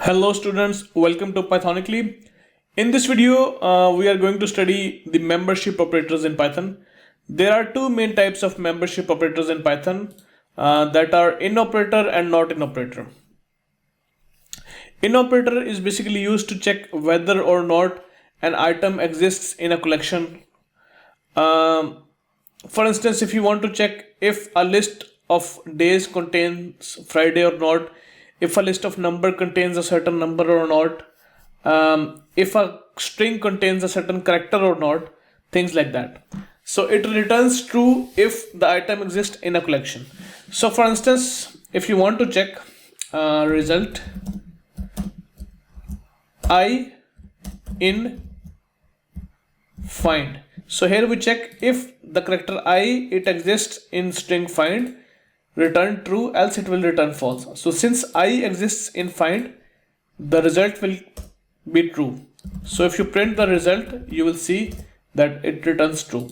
Hello students, welcome to Pythonically. In this video, we are going to study the membership operators in Python. There are two main types of membership operators in Python that are in operator and not in operator. In operator is basically used to check whether or not an item exists in a collection. For instance, if you want to check if a list of days contains Friday or not, if a list of number contains a certain number or not, if a string contains a certain character or not, things like that. So it returns true if the item exists in a collection. So for instance, if you want to check result I in find. So here we check if the character I, it exists in string find, return true, else it will return false. So since I exists in find, the result will be true. So if you print the result, you will see that it returns true.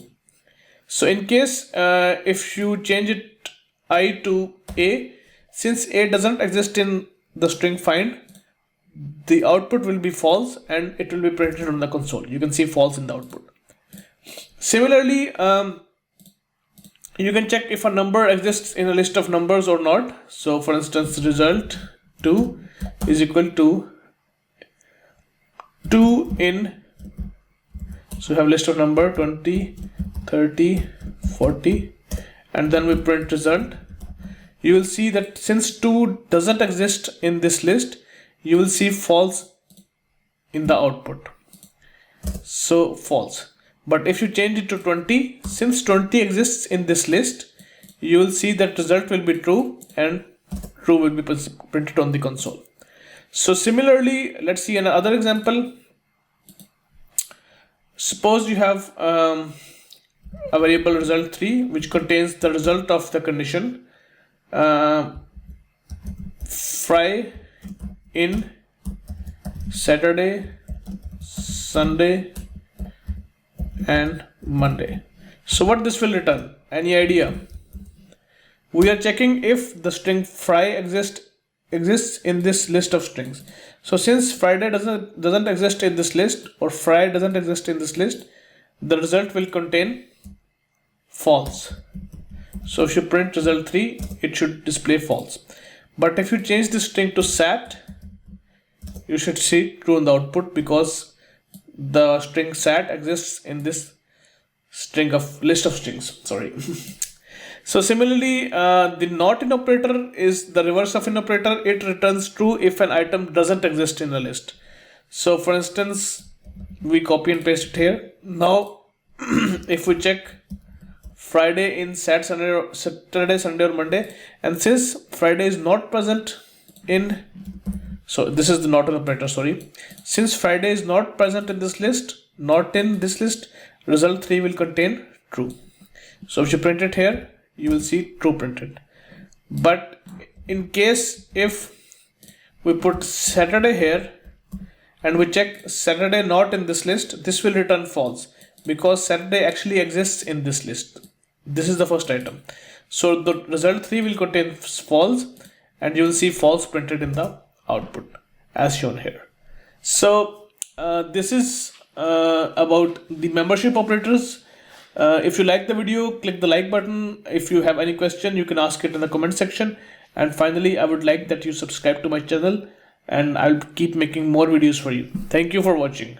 So in case if you change it I to A, since A doesn't exist in the string find, the output will be false and it will be printed on the console. You can see false in the output. Similarly, you can check if a number exists in a list of numbers or not. So for instance, result 2 is equal to 2 in, so we have list of number 20, 30, 40, and then we print result. You will see that since 2 doesn't exist in this list, you will see false in the output. So false. But if you change it to 20, since 20 exists in this list, you will see that result will be true and true will be printed on the console. So similarly, let's see another example. Suppose you have a variable result 3 which contains the result of the condition fry in Saturday, Sunday and Monday. So what this will return? Any idea? We are checking if the string fry exists in this list of strings. So since Friday doesn't exist in this list, or fry doesn't exist in this list, the result will contain false. So if you print result 3, it should display false. But if you change the string to sat, you should see true in the output because the string sat exists in this string of list of strings. Sorry. So similarly, the not in operator is the reverse of in operator. It returns true if an item doesn't exist in a list. So for instance, we copy and paste it here. Now, if we check Friday in Saturday, Sunday or Monday, and since Friday is not present in, so this is the not in operator, sorry. Since Friday is not present in this list, result 3 will contain true. So if you print it here, you will see true printed. But in case if we put Saturday here and we check Saturday not in this list, this will return false because Saturday actually exists in this list. This is the first item. So the result 3 will contain false and you will see false printed in the output as shown here. So this is about the membership operators. If you like the video, click the like button. If you have any question, you can ask it in the comment section. And finally, I would like that you subscribe to my channel and I'll keep making more videos for you. Thank you for watching.